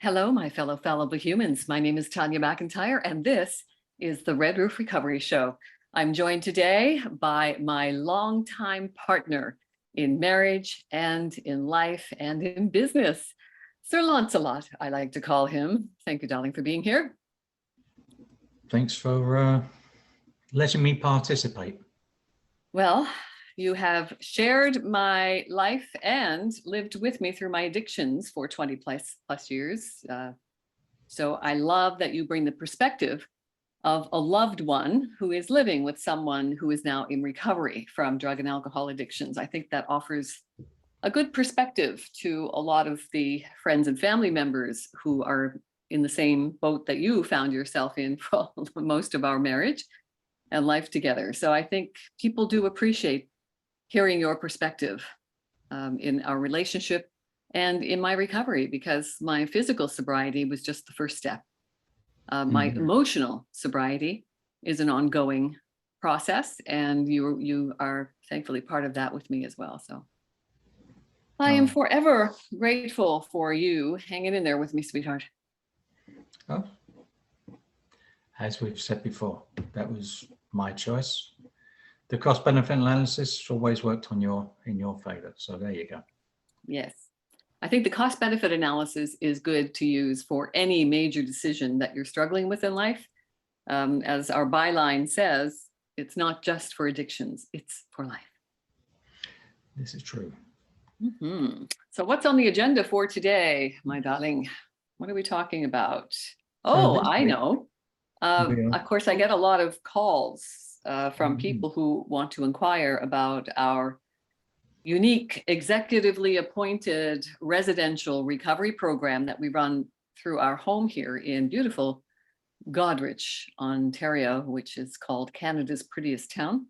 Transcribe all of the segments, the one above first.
Hello, my fellow humans. My name is Tanya McIntyre, and this is the Red Roof Recovery Show. I'm joined today by my longtime partner in marriage and in life and in business, Sir Lancelot, I like to call him. Thank you, darling, for being here. Thanks for letting me participate. Well, you have shared my life and lived with me through my addictions for 20 plus years. So I love that you bring the perspective of a loved one who is living with someone who is now in recovery from drug and alcohol addictions. I think that offers a good perspective to a lot of the friends and family members who are in the same boat that you found yourself in for most of our marriage and life together. So I think people do appreciate hearing your perspective in our relationship and in my recovery, because my physical sobriety was just the first step. My emotional sobriety is an ongoing process, and you are thankfully part of that with me as well. So I am forever grateful for you hanging in there with me, sweetheart. Oh, as we've said before, that was my choice. The cost-benefit analysis always worked in your favor. So there you go. Yes. I think the cost-benefit analysis is good to use for any major decision that you're struggling with in life. As our byline says, it's not just for addictions, it's for life. This is true. So what's on the agenda for today, my darling? What are we talking about? Oh, I know. Of course, I get a lot of calls from people who want to inquire about our unique executively appointed residential recovery program that we run through our home here in beautiful Goderich, Ontario, which is called Canada's prettiest town.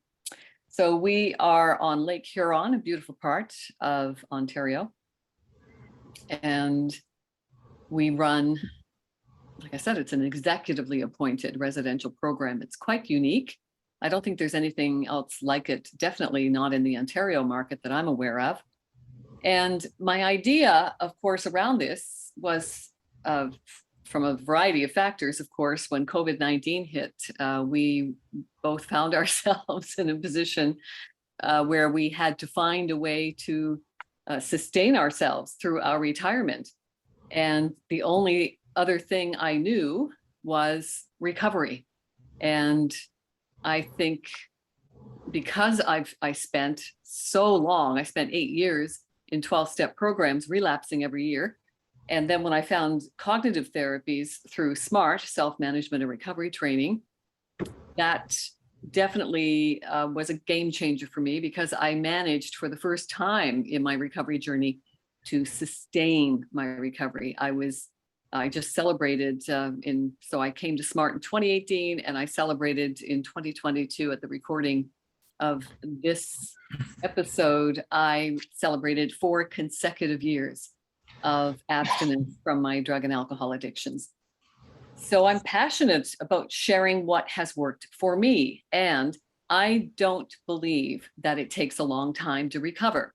So we are on Lake Huron, a beautiful part of Ontario. And we run, like I said, it's an executively appointed residential program. It's quite unique. I don't think there's anything else like it, definitely not in the Ontario market that I'm aware of. And my idea, of course, around this was from a variety of factors. Of course, when COVID-19 hit, we both found ourselves in a position where we had to find a way to sustain ourselves through our retirement. And the only other thing I knew was recovery. And I think because I spent so long, I spent 8 years in 12-step programs, relapsing every year. And then when I found cognitive therapies through SMART, self-management and recovery training, that definitely was a game changer for me, because I managed for the first time in my recovery journey to sustain my recovery. I just celebrated so I came to SMART in 2018, and I celebrated in 2022 at the recording of this episode. I celebrated 4 consecutive years of abstinence from my drug and alcohol addictions. So I'm passionate about sharing what has worked for me. And I don't believe that it takes a long time to recover.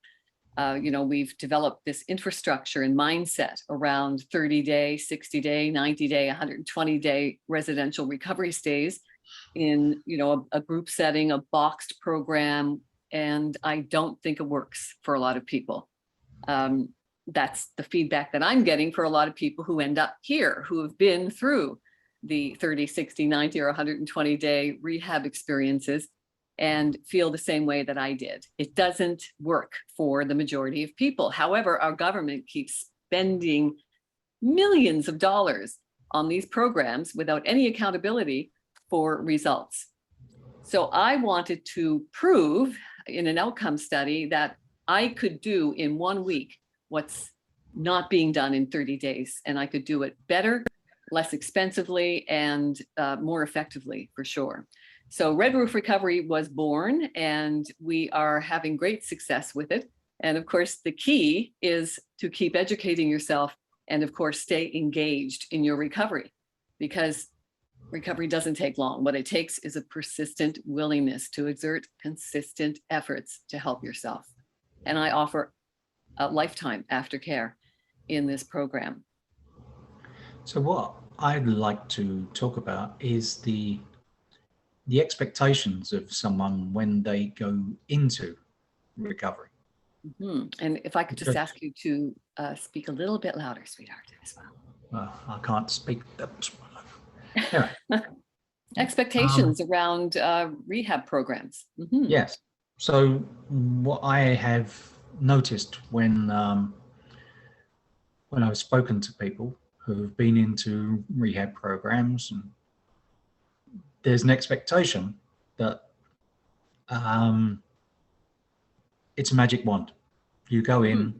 We've developed this infrastructure and mindset around 30-day, 60-day, 90-day, 120-day residential recovery stays in, a group setting, a boxed program. And I don't think it works for a lot of people. That's the feedback that I'm getting for a lot of people who end up here, who have been through the 30, 60, 90, or 120-day rehab experiences and feel the same way that I did. It doesn't work for the majority of people. However, our government keeps spending millions of dollars on these programs without any accountability for results. So I wanted to prove in an outcome study that I could do in 1 week what's not being done in 30 days. And I could do it better, less expensively, and more effectively, for sure. So Red Roof Recovery was born, and we are having great success with it. And of course, the key is to keep educating yourself and, of course, stay engaged in your recovery, because recovery doesn't take long. What it takes is a persistent willingness to exert consistent efforts to help yourself. And I offer a lifetime aftercare in this program. So what I'd like to talk about is the expectations of someone when they go into recovery. And if I could just Because, ask you to speak a little bit louder, sweetheart, as well. I can't speak that. Anyway, Expectations around rehab programs. yes. So what I have noticed when I've spoken to people who have been into rehab programs, and there's an expectation that it's a magic wand. You go in,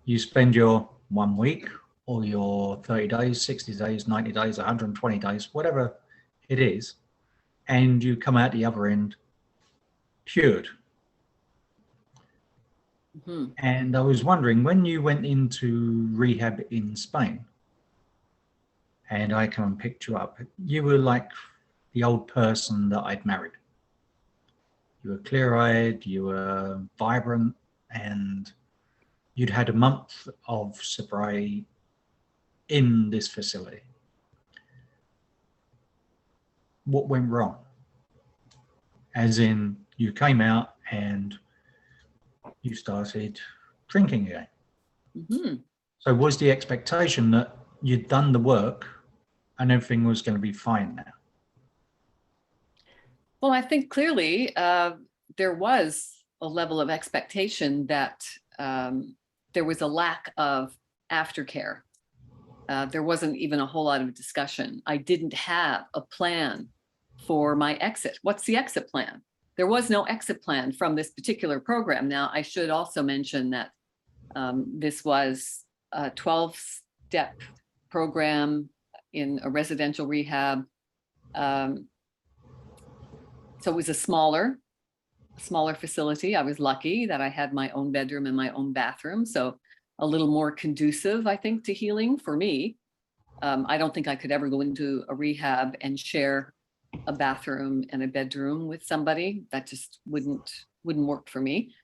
you spend your 1 week or your 30 days, 60 days, 90 days, 120 days, whatever it is, and you come out the other end cured. And I was wondering, when you went into rehab in Spain, and I come and picked you up, you were like the old person that I'd married. You were clear-eyed, you were vibrant, and you'd had a month of sobriety in this facility. What went wrong? As in, you came out and you started drinking again. So was the expectation that you'd done the work and everything was going to be fine now? Well, I think clearly there was a level of expectation that there was a lack of aftercare. There wasn't even a whole lot of discussion. I didn't have a plan for my exit. What's the exit plan? There was no exit plan from this particular program. Now, I should also mention that this was a 12-step program in a residential rehab. So it was a smaller facility. I was lucky that I had my own bedroom and my own bathroom. So a little more conducive, I think, to healing for me. I don't think I could ever go into a rehab and share a bathroom and a bedroom with somebody. That just wouldn't work for me.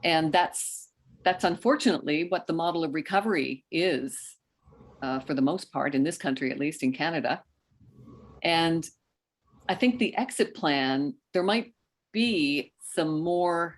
And that's unfortunately what the model of recovery is, for the most part, in this country, at least in Canada. And I think the exit plan, there might be some more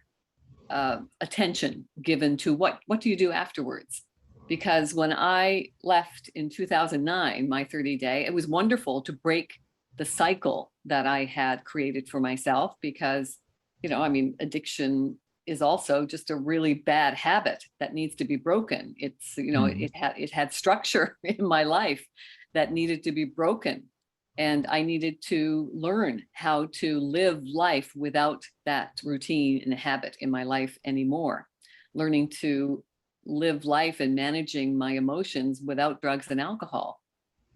attention given to what do you do afterwards? Because when I left in 2009, my 30-day, it was wonderful to break the cycle that I had created for myself, because, addiction is also just a really bad habit that needs to be broken. It's, it had structure in my life that needed to be broken. And I needed to learn how to live life without that routine and habit in my life anymore. Learning to live life and managing my emotions without drugs and alcohol.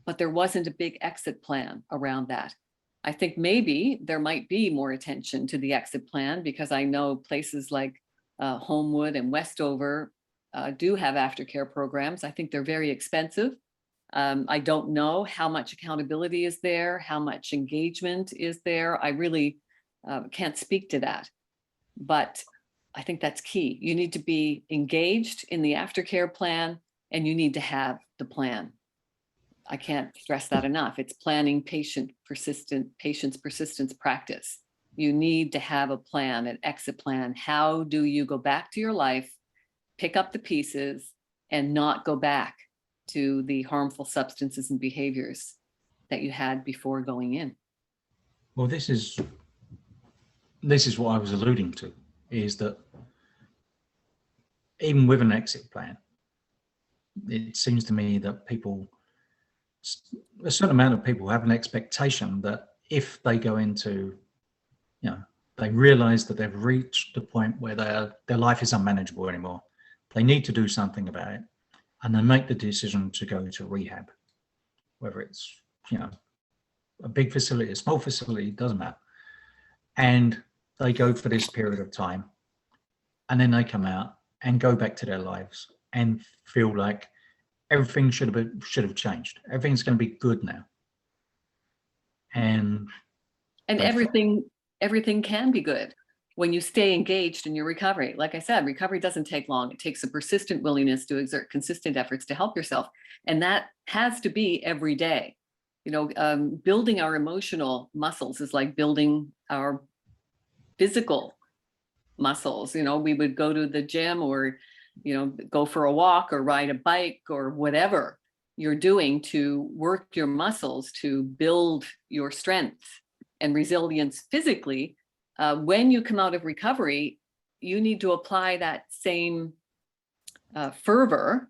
But there wasn't a big exit plan around that. I think maybe there might be more attention to the exit plan, because I know places like Homewood and Westover do have aftercare programs. I think they're very expensive. I don't know how much accountability is there, how much engagement is there. I really can't speak to that, but I think that's key. You need to be engaged in the aftercare plan, and you need to have the plan. I can't stress that enough. It's planning patient's persistence practice. You need to have a plan, an exit plan. How do you go back to your life, pick up the pieces, and not go back to the harmful substances and behaviors that you had before going in? Well, this is what I was alluding to, is that even with an exit plan, it seems to me that a certain amount of people have an expectation that if they go into, they realize that they've reached the point where their life is unmanageable anymore, they need to do something about it, and they make the decision to go to rehab, whether it's, a big facility, a small facility, it doesn't matter. And they go for this period of time, and then they come out and go back to their lives and feel like everything should have changed. Everything's going to be good now. And everything can be good when you stay engaged in your recovery. Like I said, recovery doesn't take long. It takes a persistent willingness to exert consistent efforts to help yourself. And that has to be every day. Building our emotional muscles is like building our physical muscles. We would go to the gym or, go for a walk or ride a bike or whatever you're doing to work your muscles to build your strength and resilience physically. When you come out of recovery, you need to apply that same fervor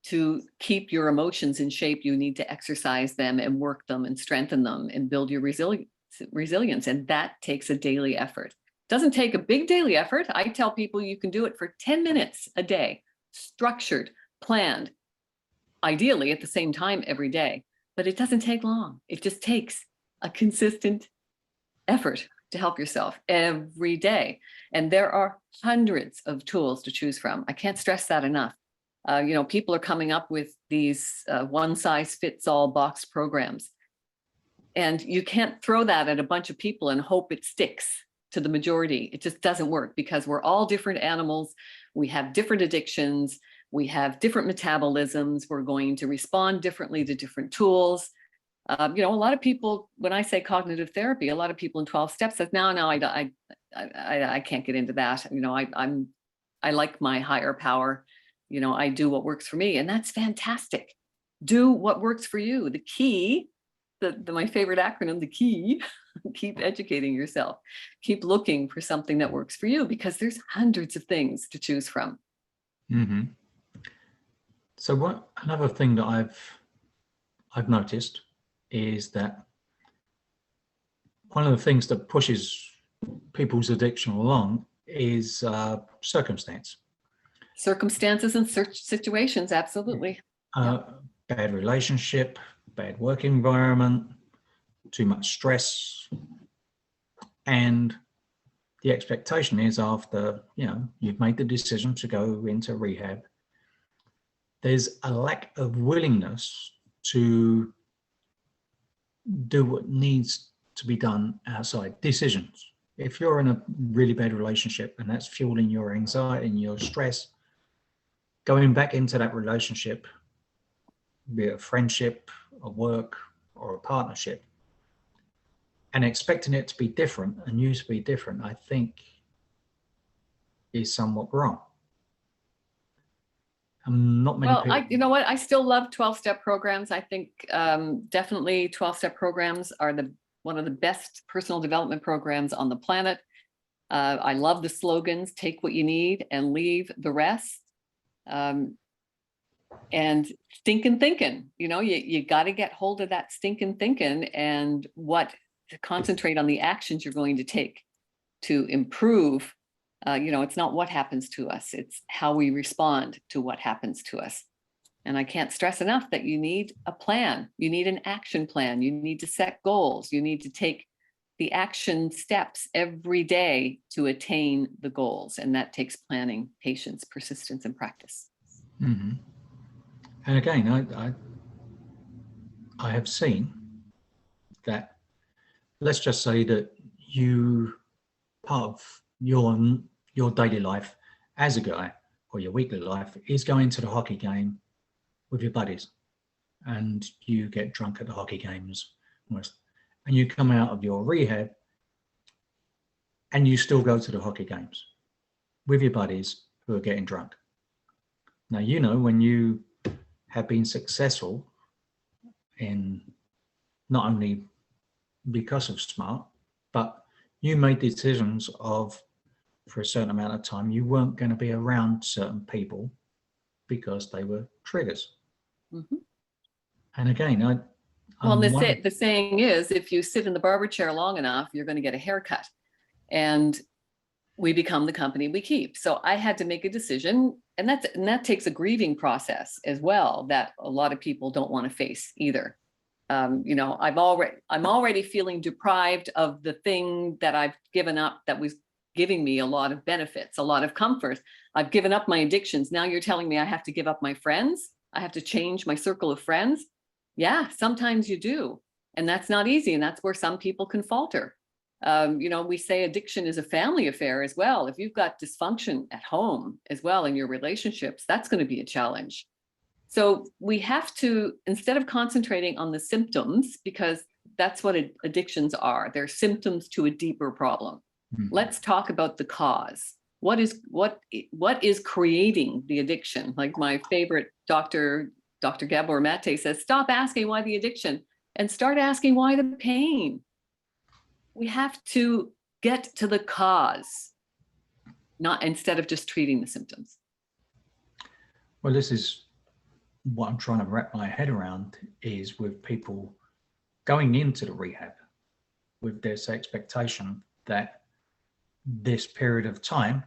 to keep your emotions in shape. You need to exercise them and work them and strengthen them and build your resilience. And that takes a daily effort. Doesn't take a big daily effort. I tell people you can do it for 10 minutes a day, structured, planned, ideally at the same time every day, but it doesn't take long. It just takes a consistent effort to help yourself every day. And there are hundreds of tools to choose from. I can't stress that enough. People are coming up with these one-size-fits-all box programs. And you can't throw that at a bunch of people and hope it sticks to the majority. It just doesn't work because we're all different animals. We have different addictions. We have different metabolisms. We're going to respond differently to different tools. A lot of people, when I say cognitive therapy, a lot of people in 12 steps says, no, I can't get into that. I like my higher power. I do what works for me, and that's fantastic. Do what works for you. The key, my favorite acronym, the key, keep educating yourself. Keep looking for something that works for you because there's hundreds of things to choose from. Mm-hmm. So another thing that I've noticed is that one of the things that pushes people's addiction along is circumstance. Circumstances and situations, absolutely. Bad relationship, bad work environment, too much stress. And the expectation is after, you've made the decision to go into rehab, there's a lack of willingness to do what needs to be done outside decisions. If you're in a really bad relationship and that's fueling your anxiety and your stress, going back into that relationship, be it a friendship, a work, or a partnership, and expecting it to be different and you to be different, I think is somewhat wrong. Not many people. I still love 12-step programs. I think definitely 12-step programs are one of the best personal development programs on the planet. I love the slogans, take what you need and leave the rest. And stinking thinking, you got to get hold of that stinking thinking and concentrate on the actions you're going to take to improve. It's not what happens to us, it's how we respond to what happens to us. And I can't stress enough that you need a plan. You need an action plan. You need to set goals. You need to take the action steps every day to attain the goals. And that takes planning, patience, persistence, and practice. Mm-hmm. And again, I have seen that, let's just say that part of your daily life as a guy, or your weekly life, is going to the hockey game with your buddies, and you get drunk at the hockey games almost, and you come out of your rehab and you still go to the hockey games with your buddies who are getting drunk. Now, when you have been successful in not only because of SMART, but you made decisions of, for a certain amount of time, you weren't going to be around certain people because they were triggers. Mm-hmm. And again, the saying is, if you sit in the barber chair long enough, you're going to get a haircut. And we become the company we keep. So I had to make a decision, and that takes a grieving process as well that a lot of people don't want to face either. I'm already feeling deprived of the thing that I've given up that was giving me a lot of benefits, a lot of comfort. I've given up my addictions. Now you're telling me I have to give up my friends? I have to change my circle of friends? Yeah, sometimes you do. And that's not easy. And that's where some people can falter. We say addiction is a family affair as well. If you've got dysfunction at home as well in your relationships, that's going to be a challenge. So we have to, instead of concentrating on the symptoms, because that's what addictions are, they're symptoms to a deeper problem. Let's talk about the cause. What is creating the addiction? Like my favorite Dr. Gabor Mate says, stop asking why the addiction and start asking why the pain. We have to get to the cause, not instead of just treating the symptoms. Well, this is what I'm trying to wrap my head around, is with people going into the rehab with this expectation that this period of time,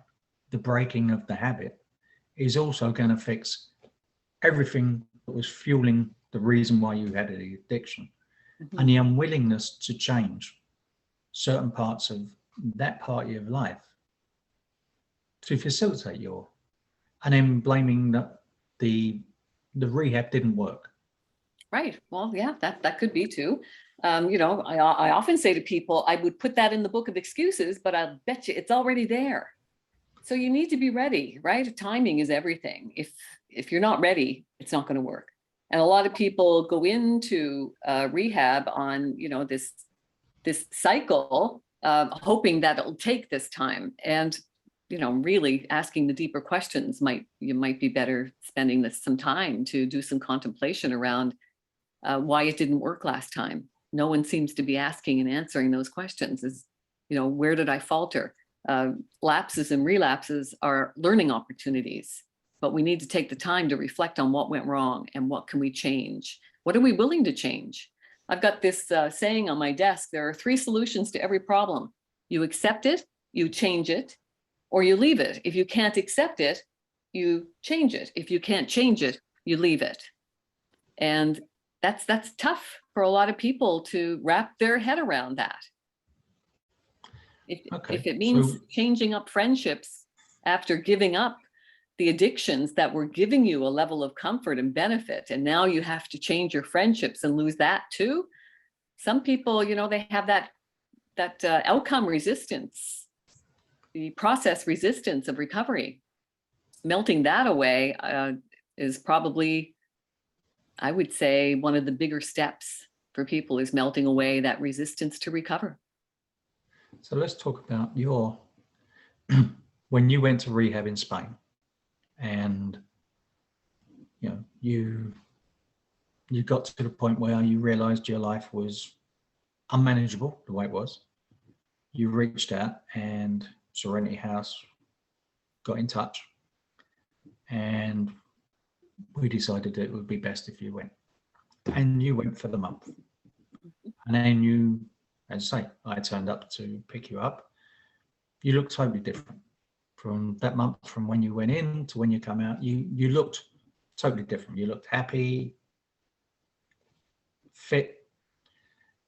the breaking of the habit, is also going to fix everything that was fueling the reason why you had the addiction. And the unwillingness to change certain parts of that part of your life to facilitate and then blaming that the rehab didn't work. Right. Well, yeah, that could be too. I often say to people, I would put that in the book of excuses, but I'll bet you it's already there. So you need to be ready, right? Timing is everything. If you're not ready, it's not going to work. And a lot of people go into rehab on, this cycle, hoping that it'll take this time. And, really asking the deeper questions you might be better spending some time to do some contemplation around why it didn't work last time. No one seems to be asking and answering those questions. Where did I falter? Lapses and relapses are learning opportunities, but we need to take the time to reflect on what went wrong and what can we change? What are we willing to change? I've got this saying on my desk, there are 3 solutions to every problem. You accept it, you change it, or you leave it. If you can't accept it, you change it. If you can't change it, you leave it. And that's tough for a lot of people to wrap their head around that. If it means changing up friendships after giving up the addictions that were giving you a level of comfort and benefit, and now you have to change your friendships and lose that too. Some people, they have that outcome resistance, the process resistance of recovery. Melting that away is probably, I would say, one of the bigger steps for people, is melting away that resistance to recover. So let's talk about when you went to rehab in Spain, and you got to the point where you realized your life was unmanageable the way it was. You reached out, and Serenity House got in touch, and we decided that it would be best if you went. And you went for the month. And then as I say, I turned up to pick you up. You looked totally different from that month, from when you went in to when you come out. You looked totally different. You looked happy, fit,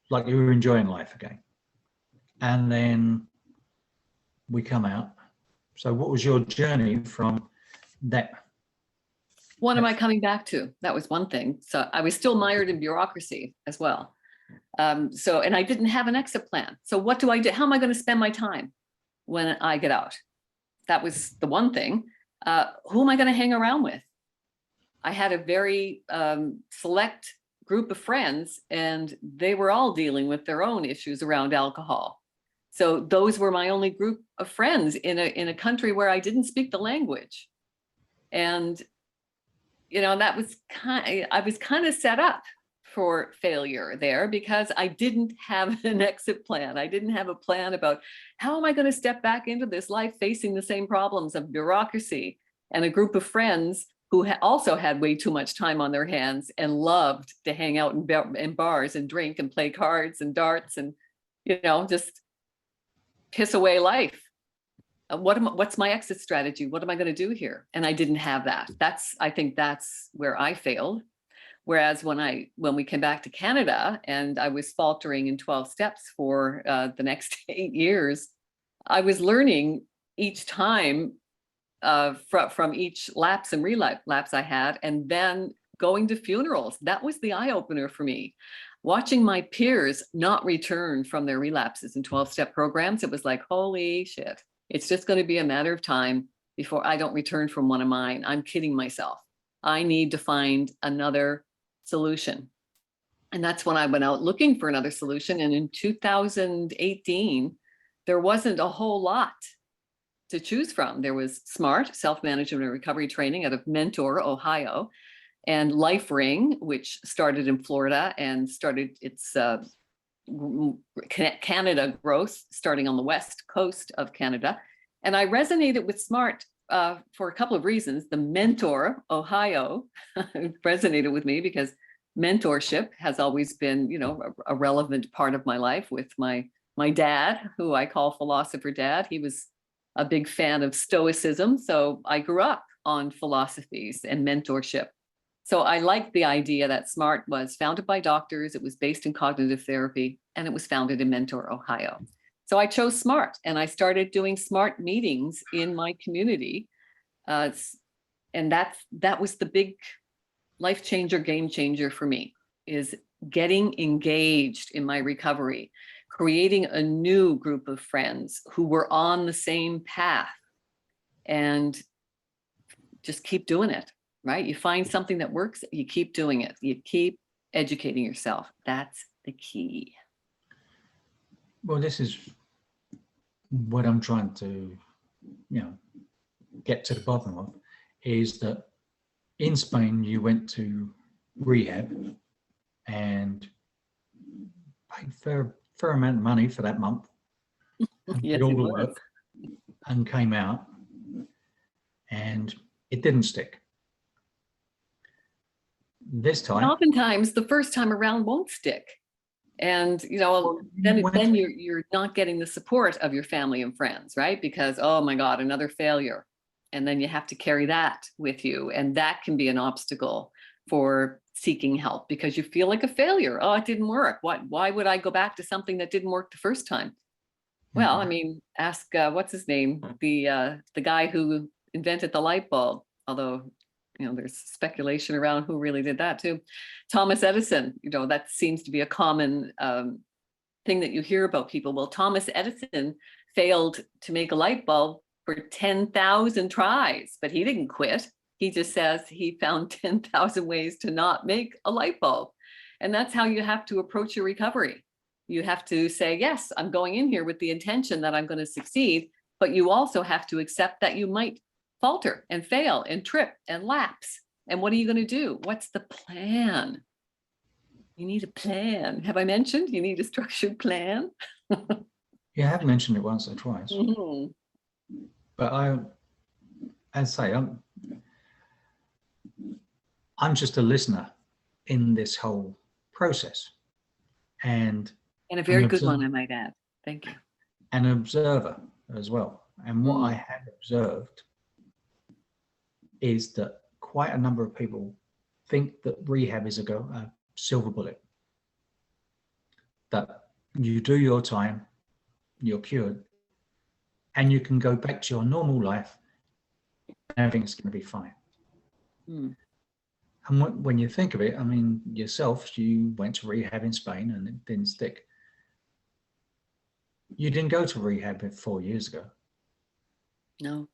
like you were enjoying life again. And then we come out. So what was your journey from that? What am I coming back to? That was one thing. So I was still mired in bureaucracy as well. And I didn't have an exit plan. So what do I do? How am I going to spend my time when I get out? That was the one thing. Who am I going to hang around with? I had a very select group of friends, and they were all dealing with their own issues around alcohol. So those were my only group of friends in a country where I didn't speak the language. And that was I was kind of set up for failure there, because I didn't have an exit plan. I didn't have a plan about how am I going to step back into this life facing the same problems of bureaucracy and a group of friends who also had way too much time on their hands and loved to hang out in bars and drink and play cards and darts and, just piss away life. What's my exit strategy? What am I going to do here? And I didn't have that. I think that's where I failed. Whereas when we came back to Canada and I was faltering in 12 steps for the next 8 years, I was learning each time from each lapse and relapse I had, and then going to funerals. That was the eye opener for me. watching my peers not return from their relapses in 12-step programs, it was like, holy shit, it's just going to be a matter of time before I don't return from one of mine. I'm kidding myself. I need to find another solution. And that's when I went out looking for another solution. And in 2018, there wasn't a whole lot to choose from. There was SMART, Self-Management and Recovery Training out of Mentor, Ohio, and Life Ring, which started in Florida and started its Canada growth, starting on the west coast of Canada. And I resonated with SMART for a couple of reasons. The Mentor, Ohio, resonated with me because mentorship has always been, you know, a relevant part of my life with my dad, who I call Philosopher Dad. He was a big fan of Stoicism. So I grew up on philosophies and mentorship. So I liked the idea that SMART was founded by doctors. It was based in cognitive therapy, and it was founded in Mentor, Ohio. So I chose SMART, and I started doing SMART meetings in my community. And that was the big life changer, game changer for me, is getting engaged in my recovery, creating a new group of friends who were on the same path, and just keep doing it, right? You find something that works, you keep doing it. You keep educating yourself. That's the key. Well, this is what I'm trying to, you know, get to the bottom of, is that in Spain, you went to rehab and paid fair amount of money for that month, and Yes, did all it the was. work and came out, and it didn't stick. This And time, oftentimes the first time around won't stick. And, you know, then you're not getting the support of your family and friends, right? Because, oh my God, another failure. And then you have to carry that with you. And that can be an obstacle for seeking help, because you feel like a failure. Oh, it didn't work. Why would I go back to something that didn't work the first time? Well, I mean, ask, what's his name? The guy who invented the light bulb, although, you know, there's speculation around who really did that too. Thomas Edison, you know, that seems to be a common thing that you hear about people. Well, Thomas Edison failed to make a light bulb for 10,000 tries, but he didn't quit. He just says he found 10,000 ways to not make a light bulb. And that's how you have to approach your recovery. You have to say, yes, I'm going in here with the intention that I'm going to succeed, but you also have to accept that you might falter and fail and trip and lapse. And what are you going to do? What's the plan? You need a plan. Have I mentioned you need a structured plan? yeah, I have mentioned it once or twice, Mm-hmm. but as I say, I'm just a listener in this whole process, and And a very good one, I might add. Thank you. An observer as well. And what I have observed is that quite a number of people think that rehab is a silver bullet, that you do your time, you're cured, and you can go back to your normal life and everything's going to be fine. Mm. And when you think of it, I mean, yourself, you went to rehab in Spain and it didn't stick. You didn't go to rehab 4 years ago. No.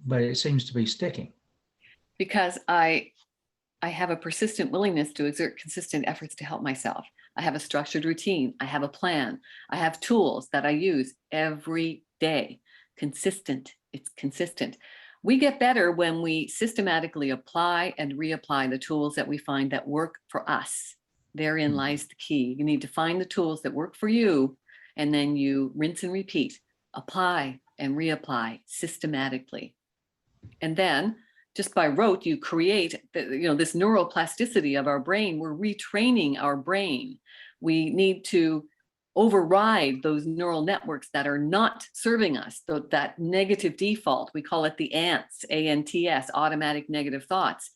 But it seems to be sticking. Because I have a persistent willingness to exert consistent efforts to help myself. I have a structured routine. I have a plan. I have tools that I use every day. Consistent. It's consistent. We get better when we systematically apply and reapply the tools that we find that work for us. Therein lies the key. You need to find the tools that work for you, and then you rinse and repeat, apply and reapply systematically. And then just by rote, you create this neuroplasticity of our brain. We're retraining our brain. We need to override those neural networks that are not serving us. So that negative default, we call it the ANTS, ANTS, automatic negative thoughts.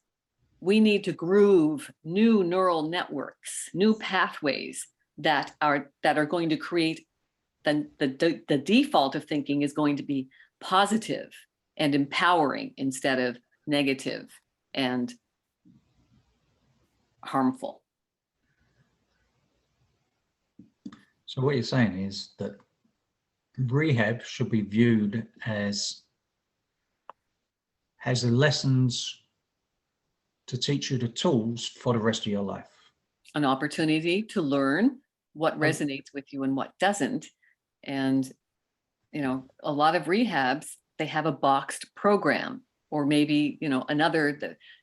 We need to groove new neural networks, new pathways that are going to create the default of thinking is going to be positive and empowering instead of negative and harmful. So what you're saying is that rehab should be viewed as the lessons to teach you the tools for the rest of your life. An opportunity to learn what Oh. resonates with you and what doesn't. And, you know, a lot of rehabs, they have a boxed program, or maybe, you know,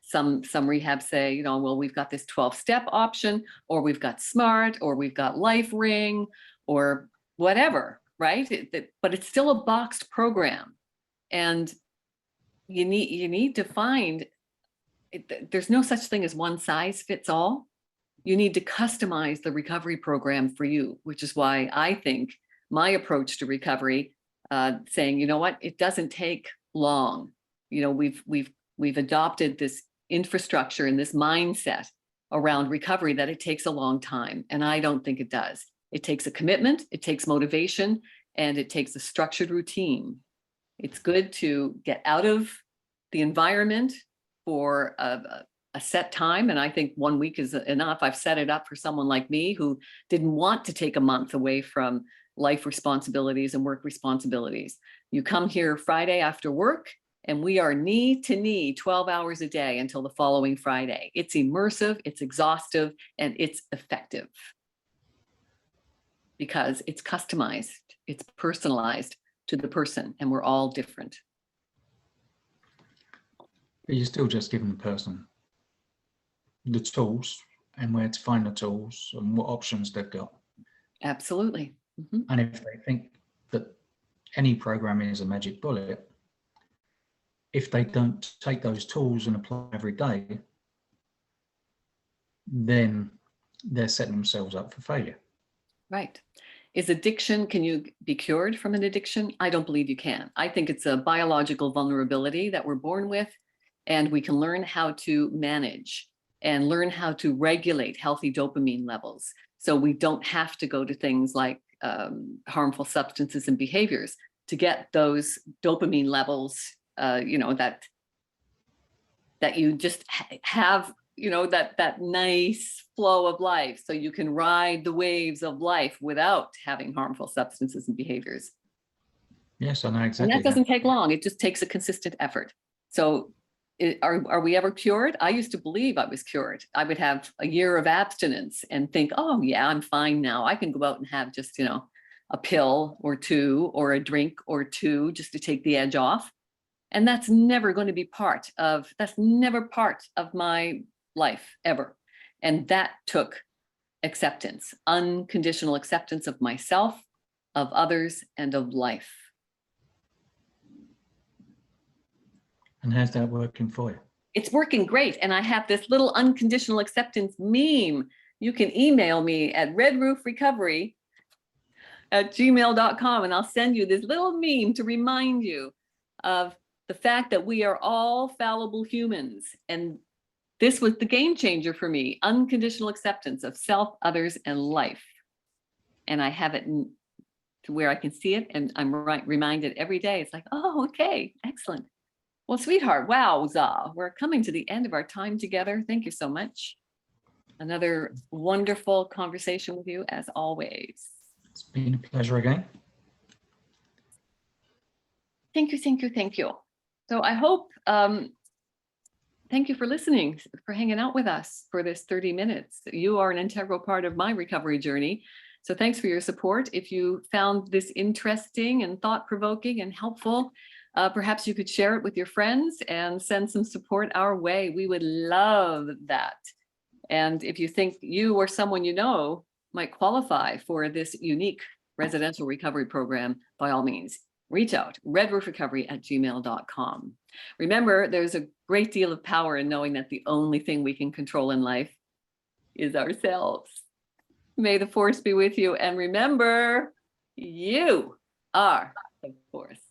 some rehabs say, you know, well, we've got this 12-step option, or we've got SMART, or we've got Life Ring, or whatever, right? But it's still a boxed program. And you need to find, there's no such thing as one size fits all. You need to customize the recovery program for you, which is why I think my approach to recovery, saying, you know what, it doesn't take long. You know, we've adopted this infrastructure and this mindset around recovery that it takes a long time. And I don't think it does. It takes a commitment, it takes motivation, and it takes a structured routine. It's good to get out of the environment for a set time. And I think 1 week is enough. I've set it up for someone like me who didn't want to take a month away from life responsibilities and work responsibilities. You come here Friday after work, and we are knee to knee 12 hours a day until the following Friday. It's immersive, it's exhaustive, and it's effective because it's customized, it's personalized to the person, and we're all different. But you're still just giving the person the tools and where to find the tools and what options they've got. Absolutely. Mm-hmm. And if they think that any program is a magic bullet, if they don't take those tools and apply every day, then they're setting themselves up for failure. Right. Can you be cured from an addiction? I don't believe you can. I think it's a biological vulnerability that we're born with, and we can learn how to manage and learn how to regulate healthy dopamine levels. So we don't have to go to things like harmful substances and behaviors to get those dopamine levels, you know, that you just have, you know, that nice flow of life, so you can ride the waves of life without having harmful substances and behaviors. Yes, I know exactly. And that doesn't take long. It just takes a consistent effort. So are we ever cured? I used to believe I was cured. I would have a year of abstinence and think, oh yeah, I'm fine now. I can go out and have just, you know, a pill or two or a drink or two just to take the edge off. And that's never going to be that's never part of my life ever. And that took acceptance, unconditional acceptance of myself, of others, and of life. And how's that working for you? It's working great. And I have this little unconditional acceptance meme. You can email me at redroofrecovery@gmail.com, and I'll send you this little meme to remind you of the fact that we are all fallible humans. And this was the game changer for me, unconditional acceptance of self, others, and life. And I have it to where I can see it, and I'm reminded every day. It's like, oh, okay, excellent. Well, sweetheart, wowza, we're coming to the end of our time together. Thank you so much. Another wonderful conversation with you, as always. It's been a pleasure again. Thank you, thank you, thank you. So I hope, thank you for listening, for hanging out with us for this 30 minutes. You are an integral part of my recovery journey. So thanks for your support. If you found this interesting and thought-provoking and helpful, perhaps you could share it with your friends and send some support our way. We would love that. And if you think you or someone you know might qualify for this unique residential recovery program, by all means, reach out, redroofrecovery@gmail.com. Remember, there's a great deal of power in knowing that the only thing we can control in life is ourselves. May the force be with you. And remember, you are the force.